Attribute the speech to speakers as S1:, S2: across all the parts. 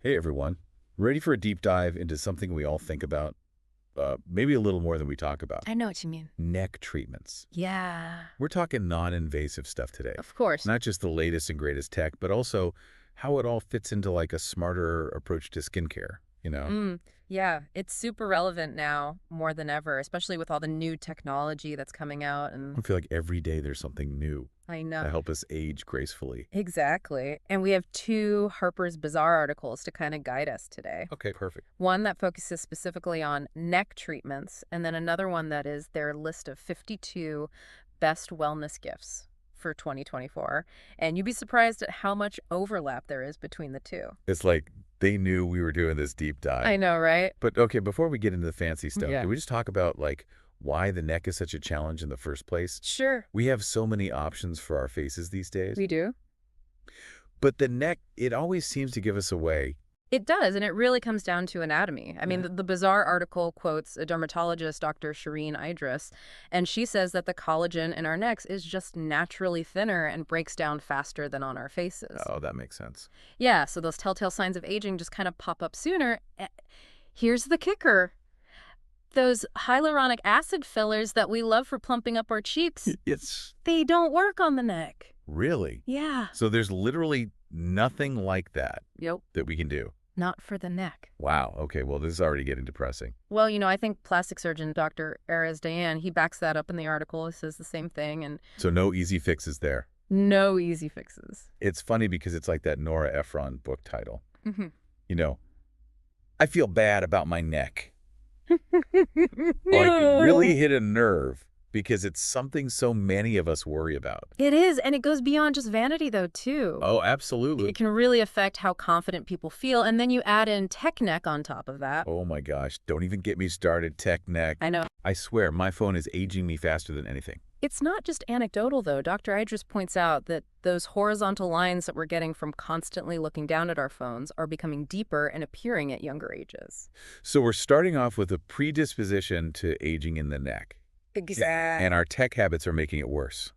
S1: Hey everyone, ready for a deep dive into something we all think about, maybe a little more than we talk about.
S2: I know what you mean.
S1: Neck treatments.
S2: Yeah,
S1: We're talking non-invasive stuff today.
S2: of course.
S1: Not just the latest and greatest tech, but also how it all fits into like a smarter approach to skincare, you know?
S2: Mm, yeah, it's super relevant now more than ever, especially with all the new technology that's coming out.
S1: I
S2: And
S1: feel like every day there's something new
S2: I know.
S1: to help us age gracefully.
S2: Exactly. And we have two Harper's Bazaar articles to kind of guide us today.
S1: Okay, perfect.
S2: One that focuses specifically on neck treatments, and then another one that is their list of 52 best wellness gifts for 2024. And you'd be surprised at how much overlap there is between the two.
S1: It's like they knew we were doing this deep dive.
S2: I know, right?
S1: But okay, before we get into the fancy stuff,
S2: Yeah.
S1: can we just talk about like why the neck is such a challenge in the first place?
S2: Sure.
S1: We have so many options for our faces these days,
S2: We do.
S1: but the neck, it always seems to give us away.
S2: It does, and it really comes down to anatomy. I mean,
S1: Yeah.
S2: the Bazaar article quotes a dermatologist, Dr. Shireen Idris, and she says that the collagen in our necks is just naturally thinner and breaks down faster than on our faces.
S1: Oh, that makes sense.
S2: Yeah, so those telltale signs of aging just kind of pop up sooner. Here's the kicker. Those hyaluronic acid fillers that we love for plumping up our cheeks,
S1: It's
S2: they don't work on the neck.
S1: really.
S2: Yeah.
S1: So there's literally nothing like that
S2: Yep.
S1: that we can do.
S2: Not for the neck.
S1: Wow. Okay. Well, this is already getting depressing.
S2: Well, I think plastic surgeon Dr. Erez Dayan, he backs that up in the article. He says the same thing, and
S1: So no easy fixes there.
S2: no easy fixes.
S1: It's funny because it's like that Nora Ephron book title.
S2: Mm-hmm.
S1: You know, I feel bad about my neck. Like it really hit a nerve because it's something so many of us worry about.
S2: It is, and it goes beyond just vanity, though, too.
S1: Oh, absolutely.
S2: It can really affect how confident people feel, and then you add in tech neck on top of that.
S1: Oh my gosh, don't even get me started, tech neck.
S2: I know.
S1: I swear, my phone is aging me faster than anything.
S2: It's not just anecdotal, though. Dr. Idris points out that those horizontal lines that we're getting from constantly looking down at our phones are becoming deeper and appearing at younger ages.
S1: So we're starting off with a predisposition to aging in the neck.
S2: Exactly.
S1: And our tech habits are making it worse.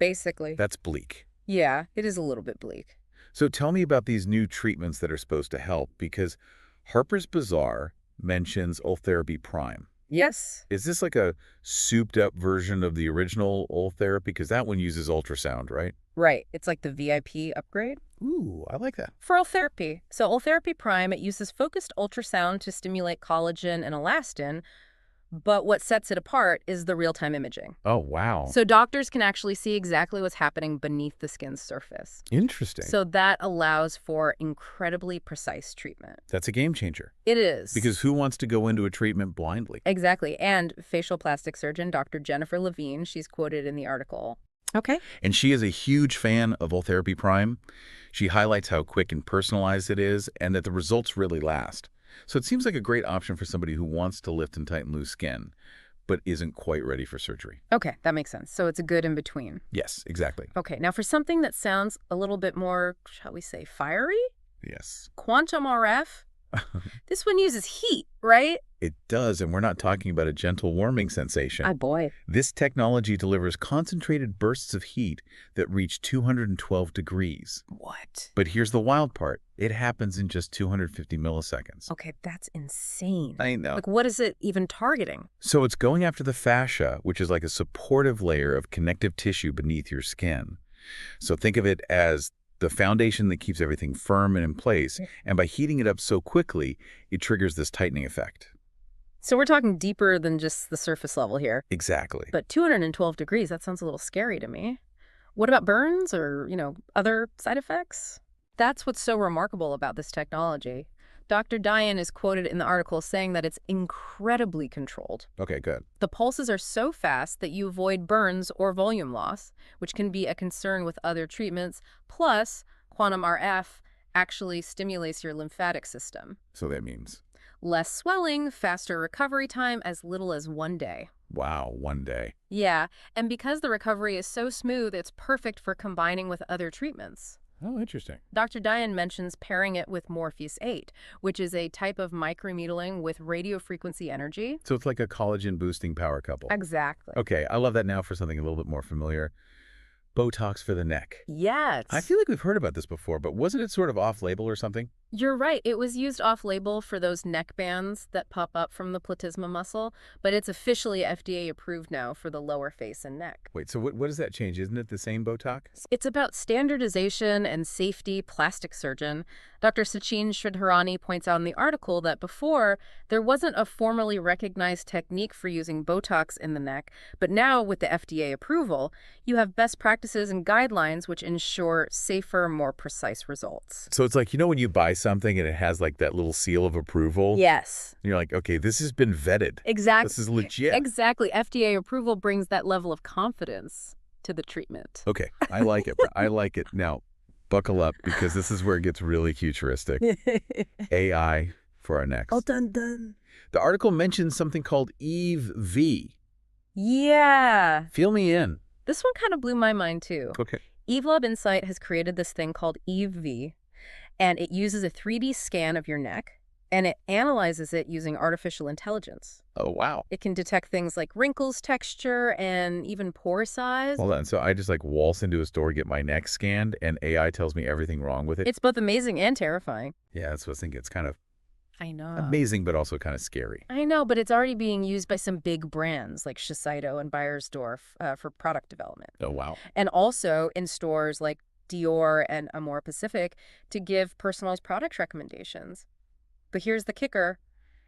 S2: Basically.
S1: That's bleak.
S2: Yeah, it is a little bit bleak.
S1: So tell me about these new treatments that are supposed to help, because Harper's Bazaar mentions Ultherapy Prime.
S2: Yes.
S1: Is this like a souped-up version of the original Ultherapy? Because that one uses ultrasound, right?
S2: Right. It's like the VIP upgrade
S1: Ooh, I like that.
S2: for Ultherapy. So Ultherapy Prime, it uses focused ultrasound to stimulate collagen and elastin, but what sets it apart is the real-time imaging.
S1: Oh, wow.
S2: So doctors can actually see exactly what's happening beneath the skin's surface.
S1: Interesting.
S2: So that allows for incredibly precise treatment.
S1: That's a game changer.
S2: It is.
S1: Because who wants to go into a treatment blindly?
S2: Exactly. And facial plastic surgeon Dr. Jennifer Levine, she's quoted in the article. Okay.
S1: And she is a huge fan of Ultherapy Prime. She highlights how quick and personalized it is and that the results really last. So it seems like a great option for somebody who wants to lift and tighten loose skin, but isn't quite ready for surgery.
S2: Okay, that makes sense. So it's a good in between.
S1: Yes, exactly.
S2: Okay, now for something that sounds a little bit more, shall we say, fiery?
S1: Yes.
S2: QuantumRF? This one uses heat, right?
S1: It does, and we're not talking about a gentle warming sensation.
S2: Boy.
S1: This technology delivers concentrated bursts of heat that reach 212 degrees.
S2: What?
S1: But here's the wild part. It happens in just 250 milliseconds.
S2: Okay, that's insane.
S1: I know.
S2: Like, what is it even targeting?
S1: So it's going after the fascia, which is like a supportive layer of connective tissue beneath your skin. So think of it as the foundation that keeps everything firm and in place, and by heating it up so quickly, it triggers this tightening effect.
S2: So we're talking deeper than just the surface level here.
S1: Exactly.
S2: But 212 degrees, that sounds a little scary to me. What about burns or, other side effects? That's what's so remarkable about this technology. Dr. Dayan is quoted in the article saying that it's incredibly controlled.
S1: Okay, good.
S2: The pulses are so fast that you avoid burns or volume loss, which can be a concern with other treatments. Plus, QuantumRF actually stimulates your lymphatic system.
S1: So that means,
S2: Less swelling, faster recovery time, as little as 1 day.
S1: wow, 1 day.
S2: Yeah, and because the recovery is so smooth, it's perfect for combining with other treatments.
S1: Oh, interesting.
S2: Dr. Dayan mentions pairing it with Morpheus-8, which is a type of microneedling with radiofrequency energy.
S1: So it's like a collagen-boosting power couple.
S2: Exactly.
S1: Okay, I love that now for something a little bit more familiar. Botox for the neck.
S2: Yes.
S1: I feel like we've heard about this before, but wasn't it sort of off-label or something?
S2: You're right. It was used off-label for those neck bands that pop up from the platysma muscle, but it's officially FDA approved now for the lower face and neck.
S1: Wait, so what does that change? Isn't it the same Botox?
S2: It's about standardization and safety. Plastic surgeon Dr. Sachin Sridharani points out in the article that before, there wasn't a formally recognized technique for using Botox in the neck, but now with the FDA approval, you have best practices and guidelines which ensure safer, more precise results.
S1: So it's like, when you buy something and it has like that little seal of approval?
S2: Yes.
S1: And you're like, okay, this has been vetted.
S2: Exactly.
S1: This is legit.
S2: Exactly. FDA approval brings that level of confidence to the treatment.
S1: Okay, I like it. I like it. Now, buckle up because this is where it gets really futuristic. AI for our necks.
S2: Oh, dun dun.
S1: The article mentions something called EveV.
S2: Yeah.
S1: Feel me in.
S2: This one kind of blew my mind, too.
S1: Okay.
S2: EveLab Insight has created this thing called EveV, and it uses a 3D scan of your neck, and it analyzes it using artificial intelligence.
S1: Oh, wow.
S2: It can detect things like wrinkles, texture, and even pore size.
S1: Hold on. So I just like waltz into a store, get my neck scanned, and AI tells me everything wrong with it?
S2: It's both amazing and terrifying.
S1: Yeah, that's what I was thinking. It's kind of
S2: I know.
S1: amazing, but also kind of scary.
S2: I know, but it's already being used by some big brands like Shiseido and Beiersdorf for product development.
S1: Oh, wow.
S2: And also in stores like Dior and Amore Pacific to give personalized product recommendations. But here's the kicker.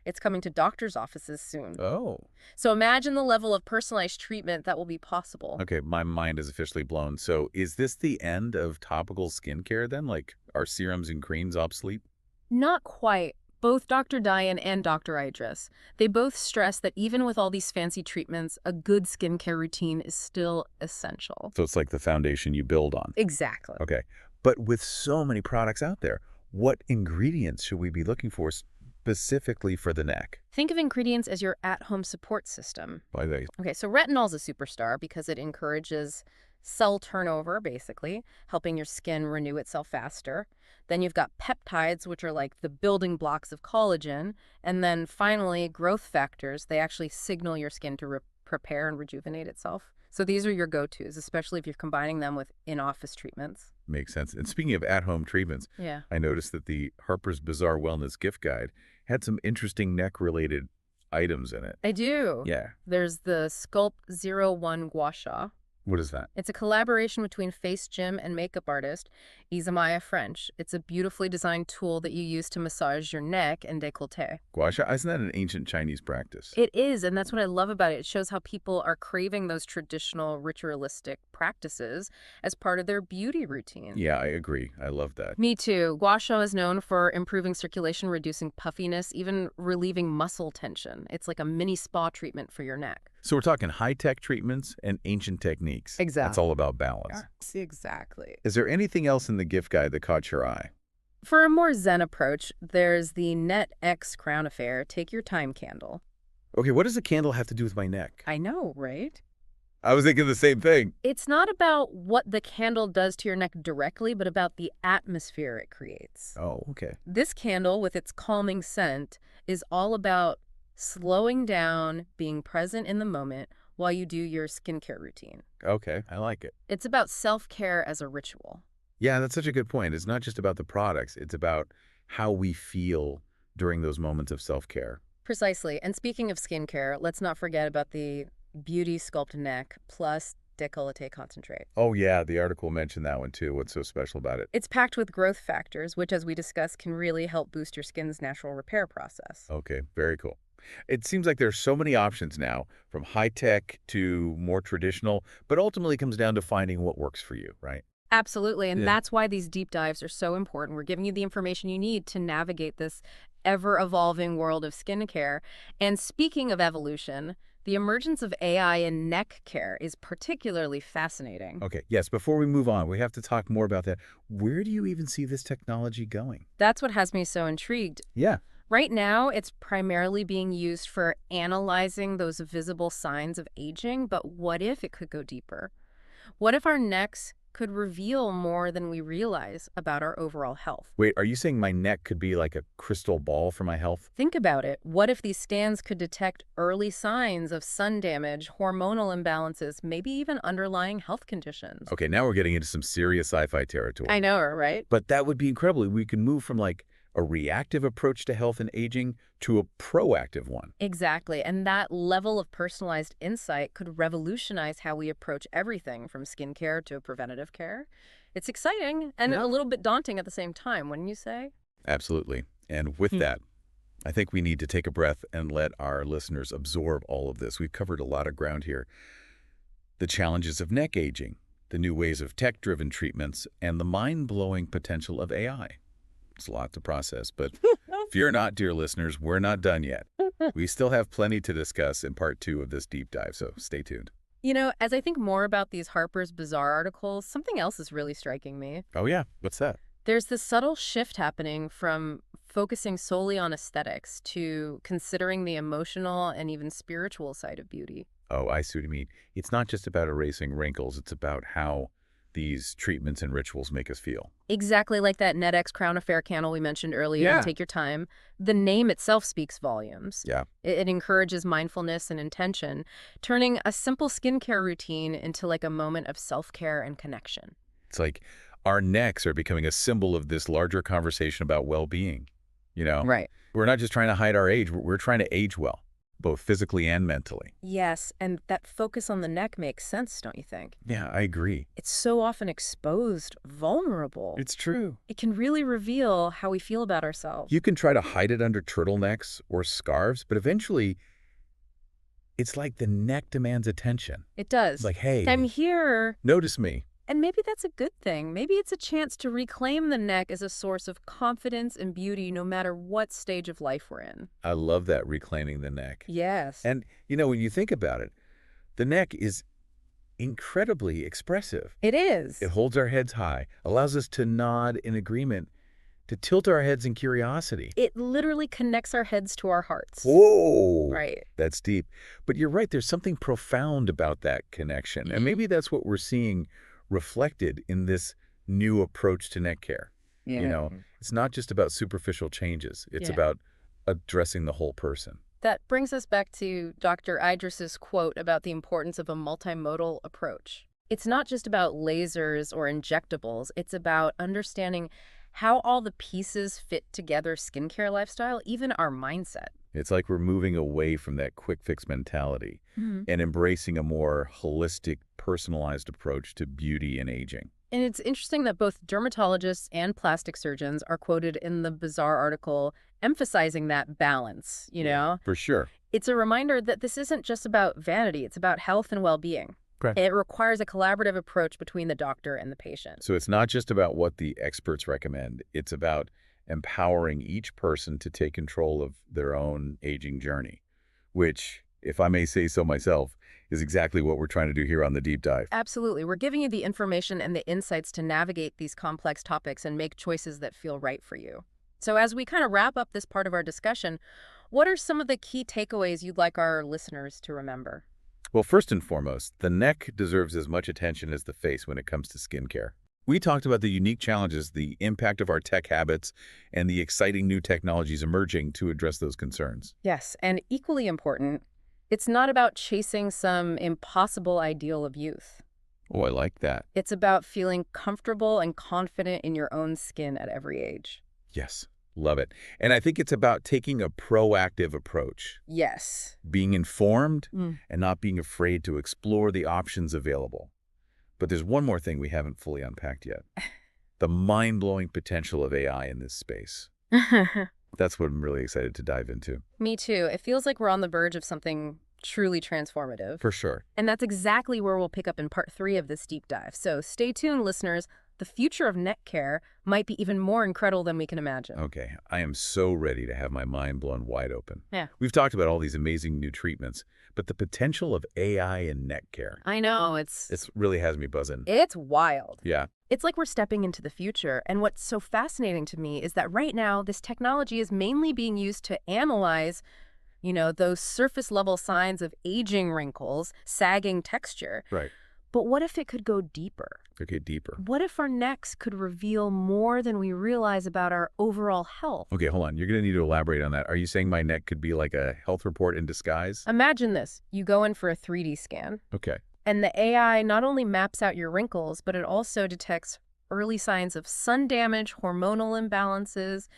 S2: It's coming to doctors' offices soon.
S1: Oh.
S2: So imagine the level of personalized treatment that will be possible.
S1: Okay, my mind is officially blown. So is this the end of topical skincare then? Like, are serums and creams obsolete?
S2: Not quite. Both Dr. Diane and Dr. Idris, they both stress that even with all these fancy treatments, a good skincare routine is still essential.
S1: So it's like the foundation you build on.
S2: Exactly.
S1: Okay. But with so many products out there, what ingredients should we be looking for specifically for the neck?
S2: Think of ingredients as your at-home support system.
S1: By the way,
S2: Okay, so retinol is a superstar because it encourages cell turnover, basically, helping your skin renew itself faster. Then you've got peptides, which are like the building blocks of collagen. And then finally, growth factors. They actually signal your skin to prepare and rejuvenate itself. So these are your go-tos, especially if you're combining them with in-office treatments.
S1: makes sense. And speaking of at-home treatments,
S2: Yeah.
S1: I noticed that the Harper's Bazaar Wellness Gift Guide had some interesting neck-related items in it.
S2: I do.
S1: Yeah.
S2: There's the Sculpt 01 Gua Sha.
S1: What is that?
S2: It's a collaboration between face gym and makeup artist Isamaya French. It's a beautifully designed tool that you use to massage your neck and décolleté.
S1: Gua sha? Isn't that an ancient Chinese practice?
S2: It is, and that's what I love about it. It shows how people are craving those traditional ritualistic practices as part of their beauty routine.
S1: Yeah, I agree. I love that.
S2: Me too. Gua Sha is known for improving circulation, reducing puffiness, even relieving muscle tension. It's like a mini spa treatment for your neck.
S1: So we're talking high-tech treatments and ancient techniques.
S2: Exactly.
S1: That's all about balance.
S2: Exactly.
S1: Is there anything else in the gift guide that caught your eye?
S2: For a more zen approach, there's the Net X Crown Affair Take Your Time candle.
S1: Okay, what does a candle have to do with my neck?
S2: I know, right?
S1: I was thinking the same thing.
S2: It's not about what the candle does to your neck directly, but about the atmosphere it creates.
S1: Oh, okay.
S2: This candle, with its calming scent, is all about slowing down, being present in the moment while you do your skincare routine.
S1: Okay, I like it.
S2: It's about self-care as a ritual.
S1: Yeah, that's such a good point. It's not just about the products. It's about how we feel during those moments of self-care.
S2: Precisely. And speaking of skincare, let's not forget about the Beauty Sculpt Neck Plus Décolleté Concentrate.
S1: Oh, yeah, the article mentioned that one too. What's so special about it?
S2: It's packed with growth factors, which, as we discussed, can really help boost your skin's natural repair process.
S1: Okay, very cool. It seems like there's so many options now, from high-tech to more traditional, but ultimately comes down to finding what works for you, right?
S2: Absolutely, and
S1: Yeah.
S2: that's why these deep dives are so important. We're giving you the information you need to navigate this ever-evolving world of skincare. And speaking of evolution, the emergence of AI in neck care is particularly fascinating.
S1: Okay, yes, before we move on, we have to talk more about that. Where do you even see this technology going?
S2: That's what has me so intrigued.
S1: Yeah.
S2: Right now, it's primarily being used for analyzing those visible signs of aging, but what if it could go deeper? What if our necks could reveal more than we realize about our overall health?
S1: Wait, are you saying my neck could be like a crystal ball for my health?
S2: Think about it. What if these scans could detect early signs of sun damage, hormonal imbalances, maybe even underlying health conditions?
S1: Okay, now we're getting into some serious sci-fi territory.
S2: I know, right?
S1: But that would be incredible. We can move from like a reactive approach to health and aging to a proactive one.
S2: Exactly. And that level of personalized insight could revolutionize how we approach everything from skincare to preventative care. It's exciting and a little bit daunting at the same time, wouldn't you say?
S1: Absolutely. And with that, I think we need to take a breath and let our listeners absorb all of this. We've covered a lot of ground here. The challenges of neck aging, the new ways of tech-driven treatments, and the mind-blowing potential of AI. It's a lot to process, but fear not, dear listeners, we're not done yet. We still have plenty to discuss in part 2 of this deep dive, so stay tuned.
S2: You know, as I think more about these Harper's Bazaar articles, something else is really striking me.
S1: Oh yeah, what's that?
S2: There's this subtle shift happening from focusing solely on aesthetics to considering the emotional and even spiritual side of beauty.
S1: Oh, I see what you mean. It's not just about erasing wrinkles, it's about how these treatments and rituals make us feel.
S2: Exactly like that NetX Crown Affair candle we mentioned earlier. Take your time. The name itself speaks volumes.
S1: Yeah.
S2: It encourages mindfulness and intention, turning a simple skincare routine into like a moment of self-care and connection.
S1: It's like our necks are becoming a symbol of this larger conversation about well-being, you know?
S2: Right.
S1: We're not just trying to hide our age, we're trying to age well, both physically and mentally.
S2: Yes, and that focus on the neck makes sense, don't you think?
S1: Yeah, I agree.
S2: It's so often exposed, vulnerable.
S1: It's true.
S2: It can really reveal how we feel about ourselves.
S1: You can try to hide it under turtlenecks or scarves, but eventually it's like the neck demands attention.
S2: It does.
S1: It's like, hey,
S2: I'm here.
S1: notice me.
S2: And maybe that's a good thing. Maybe it's a chance to reclaim the neck as a source of confidence and beauty no matter what stage of life we're in.
S1: I love that, reclaiming the neck.
S2: Yes.
S1: And, you know, when you think about it, the neck is incredibly expressive.
S2: It is.
S1: It holds our heads high, allows us to nod in agreement, to tilt our heads in curiosity.
S2: It literally connects our heads to our hearts.
S1: Whoa!
S2: Right.
S1: That's deep. But you're right, there's something profound about that connection. And maybe that's what we're seeing reflected in this new approach to neck care.
S2: Yeah.
S1: You know, it's not just about superficial changes. It's about addressing the whole person.
S2: That brings us back to Dr. Idris's quote about the importance of a multimodal approach. It's not just about lasers or injectables. It's about understanding how all the pieces fit together skincare lifestyle, even our mindset.
S1: It's like we're moving away from that quick fix mentality and embracing a more holistic, personalized approach to beauty and aging.
S2: And it's interesting that both dermatologists and plastic surgeons are quoted in the Bazaar article emphasizing that balance, you know?
S1: For sure.
S2: It's a reminder that this isn't just about vanity, it's about health and well-being.
S1: Correct.
S2: It requires a collaborative approach between the doctor and the patient.
S1: So it's not just about what the experts recommend. It's about empowering each person to take control of their own aging journey, which, if I may say so myself, is exactly what we're trying to do here on the Deep Dive.
S2: Absolutely. We're giving you the information and the insights to navigate these complex topics and make choices that feel right for you. So as we kind of wrap up this part of our discussion, what are some of the key takeaways you'd like our listeners to remember?
S1: Well, first and foremost, the neck deserves as much attention as the face when it comes to skincare. We talked about the unique challenges, the impact of our tech habits, and the exciting new technologies emerging to address those concerns.
S2: Yes, and equally important, it's not about chasing some impossible ideal of youth.
S1: Oh, I like that.
S2: It's about feeling comfortable and confident in your own skin at every age.
S1: Yes, love it. And I think it's about taking a proactive approach.
S2: Yes.
S1: Being informed and not being afraid to explore the options available. But there's one more thing we haven't fully unpacked yet. The mind-blowing potential of AI in this space. That's what I'm really excited to dive into.
S2: Me too. It feels like we're on the verge of something truly transformative.
S1: For sure.
S2: And that's exactly where we'll pick up in part 3 of this deep dive. So stay tuned, listeners. The future of neck care might be even more incredible than we can imagine.
S1: Okay, I am so ready to have my mind blown wide open.
S2: Yeah.
S1: We've talked about all these amazing new treatments, but the potential of AI in neck care.
S2: I know,
S1: It really has me buzzing.
S2: it's wild.
S1: Yeah.
S2: It's like we're stepping into the future. And what's so fascinating to me is that right now, this technology is mainly being used to analyze, you know, those surface level signs of aging wrinkles, sagging texture.
S1: Right.
S2: But what if it could go deeper?
S1: Okay, deeper.
S2: What if our necks could reveal more than we realize about our overall health?
S1: Okay, hold on. You're going to need to elaborate on that. Are you saying my neck could be like a health report in disguise?
S2: Imagine this. You go in for a 3D scan,
S1: Okay.
S2: and the AI not only maps out your wrinkles, but it also detects early signs of sun damage, hormonal imbalances,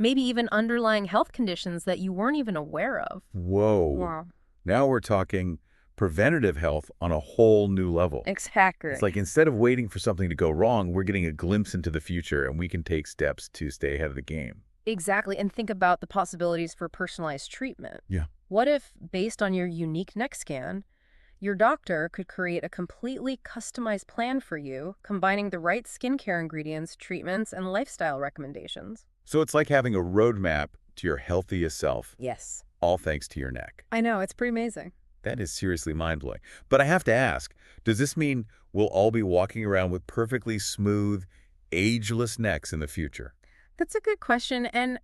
S2: maybe even underlying health conditions that you weren't even aware of.
S1: Whoa.
S2: Wow.
S1: Now we're talking preventative health on a whole new level.
S2: Exactly.
S1: It's like instead of waiting for something to go wrong, we're getting a glimpse into the future and we can take steps to stay ahead of the game.
S2: Exactly. And think about the possibilities for personalized treatment.
S1: Yeah.
S2: What if, based on your unique neck scan, your doctor could create a completely customized plan for you, combining the right skincare ingredients, treatments, and lifestyle recommendations?
S1: So it's like having a roadmap to your healthiest self,
S2: Yes.
S1: all thanks to your neck.
S2: I know. It's pretty amazing.
S1: That is seriously mind-blowing. But I have to ask, does this mean we'll all be walking around with perfectly smooth, ageless necks in the future?
S2: That's a good question. And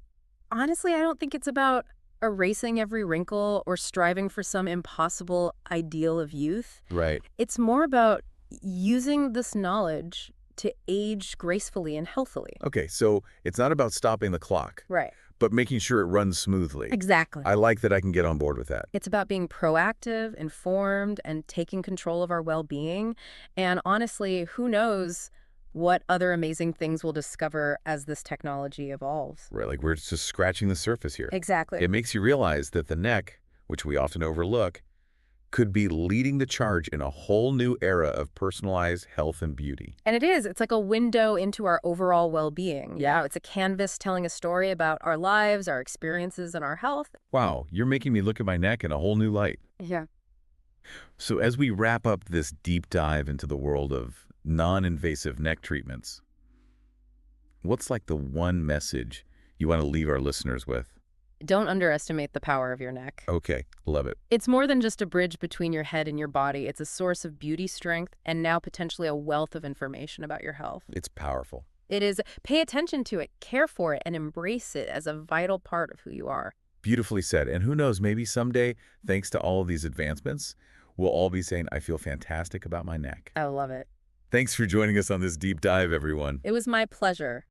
S2: honestly, I don't think it's about erasing every wrinkle or striving for some impossible ideal of youth.
S1: Right.
S2: It's more about using this knowledge to age gracefully and healthily.
S1: Okay, so it's not about stopping the clock,
S2: Right.
S1: but making sure it runs smoothly.
S2: Exactly.
S1: I like that I can get on board with that.
S2: It's about being proactive, informed, and taking control of our well-being. And honestly, who knows what other amazing things we'll discover as this technology evolves.
S1: Right, like we're just scratching the surface here.
S2: Exactly.
S1: It makes you realize that the neck, which we often overlook, could be leading the charge in a whole new era of personalized health and beauty.
S2: And it is. It's like a window into our overall well-being. Yeah, it's a canvas telling a story about our lives, our experiences, and our health.
S1: Wow, you're making me look at my neck in a whole new light.
S2: Yeah.
S1: So as we wrap up this deep dive into the world of non-invasive neck treatments, what's like the one message you want to leave our listeners with?
S2: Don't underestimate the power of your neck.
S1: Okay, love it.
S2: It's more than just a bridge between your head and your body. It's a source of beauty, strength, and now potentially a wealth of information about your health.
S1: It's powerful.
S2: It is. Pay attention to it, care for it, and embrace it as a vital part of who you are.
S1: Beautifully said. And who knows, maybe someday, thanks to all of these advancements, we'll all be saying, I feel fantastic about my neck.
S2: I love it.
S1: Thanks for joining us on this deep dive, everyone.
S2: It was my pleasure.